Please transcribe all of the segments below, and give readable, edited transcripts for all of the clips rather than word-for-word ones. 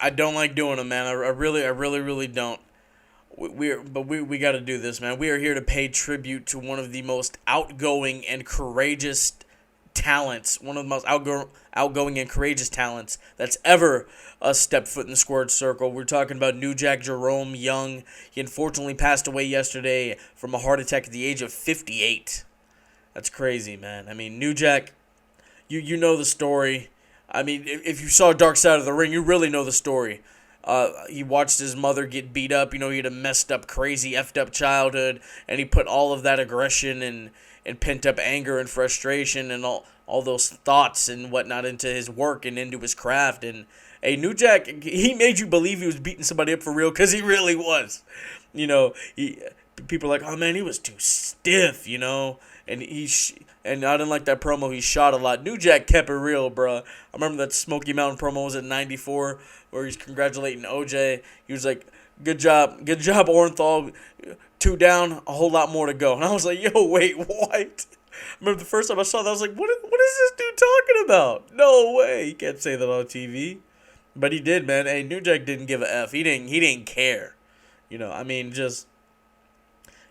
I don't like doing them, man. I really don't. We got to do this, man. We are here to pay tribute to one of the most outgoing and courageous talents, one of the most outgoing and courageous talents that's ever stepped foot in the squared circle. We're talking about New Jack Jerome Young. He unfortunately passed away yesterday from a heart attack at the age of 58. That's crazy, man. I mean, New Jack, you know the story. I mean, if you saw Dark Side of the Ring, you really know the story. He watched his mother get beat up. He had a messed up, crazy, effed up childhood, and he put all of that aggression and pent up anger and frustration and all those thoughts and whatnot into his work and into his craft. And hey, New Jack, he made you believe he was beating somebody up for real because he really was. People are like, oh man, he was too stiff, and and I didn't like that promo. He shot a lot. New Jack kept it real, bro. I remember that Smoky Mountain promo was at '94 where he's congratulating OJ. He was like, good job, Orenthal. 2 down, a whole lot more to go. And I was like, yo, wait, what? I remember the first time I saw that, I was like, what is this dude talking about? No way. He can't say that on TV. But he did, man. Hey, New Jack didn't give a F. He didn't care. I mean, just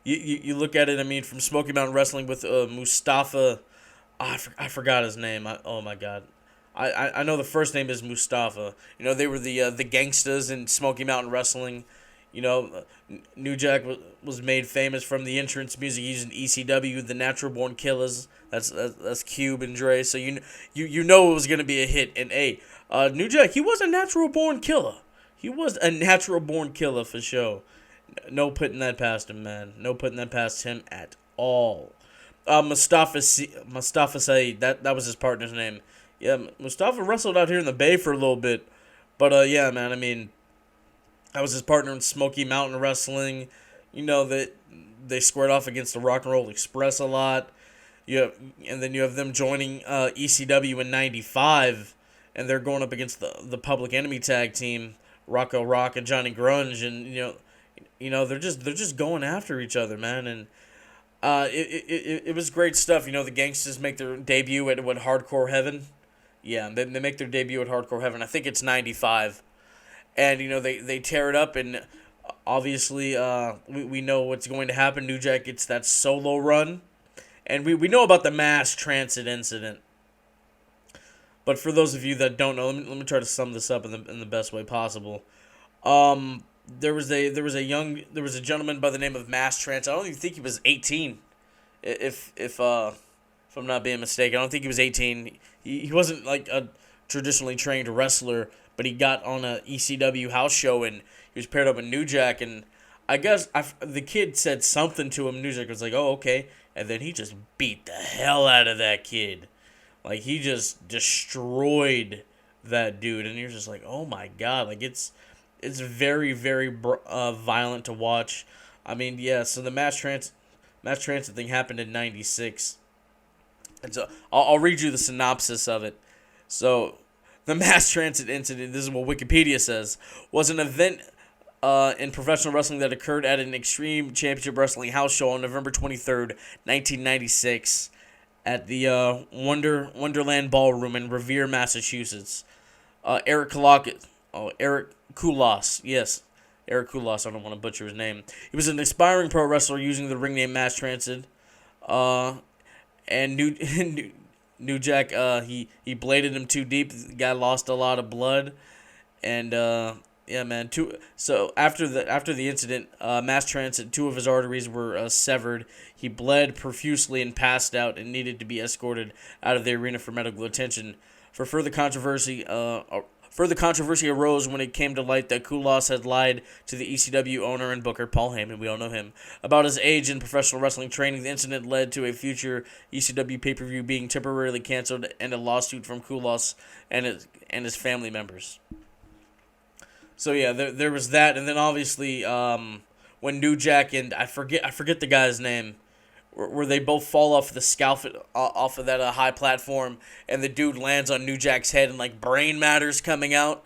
you look at it, I mean, from Smoky Mountain Wrestling with Mustafa. I forgot his name. Oh, my God. I know the first name is Mustafa. They were the gangsters in Smoky Mountain Wrestling. New Jack was made famous from the entrance music using ECW, the Natural Born Killers. That's Cube and Dre. So you know it was gonna be a hit. And hey, New Jack, he was a natural born killer. He was a natural born killer for sure. No putting that past him, man. No putting that past him at all. Mustafa Saeed, that was his partner's name. Yeah, Mustafa wrestled out here in the Bay for a little bit. But yeah, man, I mean, that was his partner in Smoky Mountain Wrestling. That they squared off against the Rock and Roll Express a lot. And then you have them joining ECW in '95, and they're going up against the Public Enemy tag team, Rocco Rock and Johnny Grunge, and they're just going after each other, man. And it was great stuff. The Gangsters make their debut at Hardcore Heaven. Yeah, they make their debut at Hardcore Heaven. I think it's '95. And, they tear it up, and obviously we know what's going to happen. New Jack gets that solo run. And we know about the mass transit incident. But for those of you that don't know, let me try to sum this up in the best way possible. There was a gentleman by the name of Mass Transit. I don't even think he was 18, if I'm not being mistaken. I don't think he was 18. He wasn't like a traditionally trained wrestler, but he got on a ECW house show and he was paired up with New Jack, and I guess the kid said something to him. New Jack was like, "Oh, okay," and then he just beat the hell out of that kid. Like, he just destroyed that dude, and you're just like, "Oh my God!" Like, it's very, very violent to watch. I mean, yeah. So the mass transit thing happened in '96, and so I'll read you the synopsis of it. So, the mass transit incident, this is what Wikipedia says, was an event in professional wrestling that occurred at an Extreme Championship Wrestling house show on November 23rd, 1996, at the Wonderland Ballroom in Revere, Massachusetts. Eric Koulos, yes. Eric Koulos, I don't want to butcher his name. He was an aspiring pro wrestler using the ring name Mass Transit. And New Jack, he bladed him too deep. The guy lost a lot of blood. And, yeah, man. So after the incident, Mass Transit, 2 of his arteries were severed. He bled profusely and passed out and needed to be escorted out of the arena for medical attention. Further controversy arose when it came to light that Koulos had lied to the ECW owner and booker, Paul Heyman, we all know him, about his age in professional wrestling training. The incident led to a future ECW pay-per-view being temporarily canceled and a lawsuit from Koulos and his family members. So yeah, there was that, and then obviously when New Jack and I forget the guy's name, where they both fall off the scaffold off of that high platform, and the dude lands on New Jack's head, and like brain matter's coming out.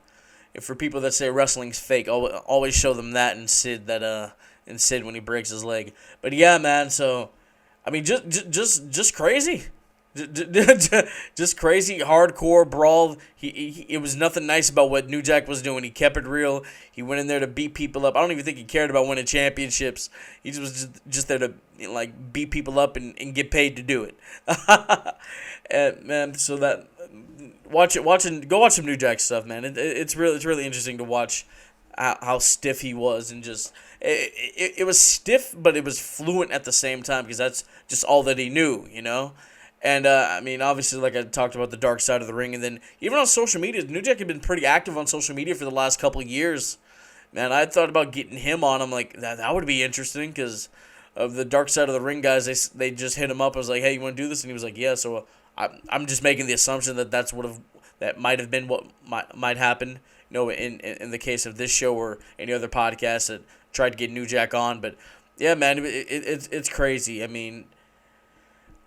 And for people that say wrestling's fake, always show them that and Sid when he breaks his leg. But yeah, man. So I mean, just crazy, Just crazy hardcore brawl. It was nothing nice about what New Jack was doing. He kept it real. He went in there to beat people up. I don't even think he cared about winning championships. He just was just there to like beat people up and get paid to do it. And man, so that go watch some New Jack stuff, man. It's really interesting to watch how stiff he was, and just it was stiff, but it was fluent at the same time, because that's just all that he knew, you know. And I mean, obviously, like I talked about, the dark side of the ring, and then even on social media, New Jack had been pretty active on social media for the last couple of years. Man, I thought about getting him on. I'm like, that would be interesting, because of the dark side of the ring guys. They just hit him up. I was like, hey, you want to do this? And he was like, yeah. So I'm just making the assumption that that might have been what might happen. You know, in the case of this show or any other podcast that tried to get New Jack on. But yeah, man, it's crazy. I mean,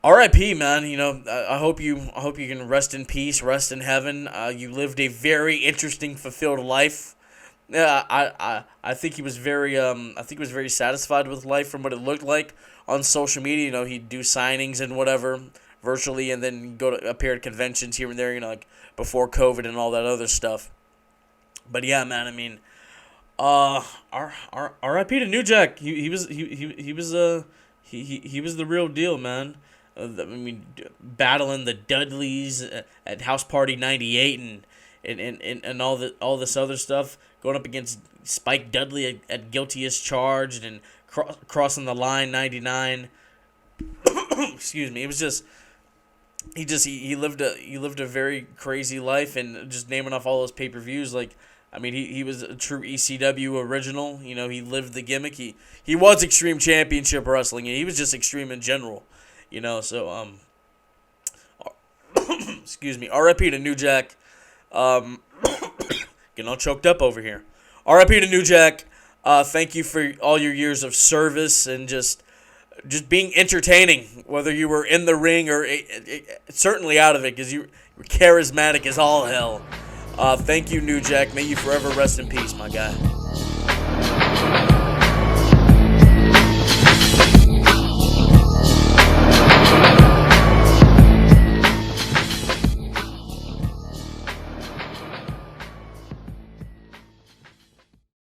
R.I.P. man. You know, I hope you can rest in peace, rest in heaven. You lived a very interesting, fulfilled life. Yeah, I think he was very satisfied with life from what it looked like on social media. You know, he'd do signings and whatever virtually, and then go to appear at conventions here and there. You know, like before COVID and all that other stuff. But yeah, man. I mean, R.I.P. to New Jack. He was the real deal, man. I mean, battling the Dudleys at House Party '98 and all this other stuff, going up against Spike Dudley at Guilty as Charged, and crossing the line '99. Excuse me. It was just he lived a very crazy life, and just naming off all those pay-per-views, like, I mean, he was a true ECW original. You know, he lived the gimmick. He was Extreme Championship Wrestling, and he was just extreme in general. You know, so excuse me. R.I.P. to New Jack. Getting all choked up over here. R.I.P. to New Jack. Thank you for all your years of service and just being entertaining, whether you were in the ring or certainly out of it, because you were charismatic as all hell. Thank you, New Jack. May you forever rest in peace, my guy.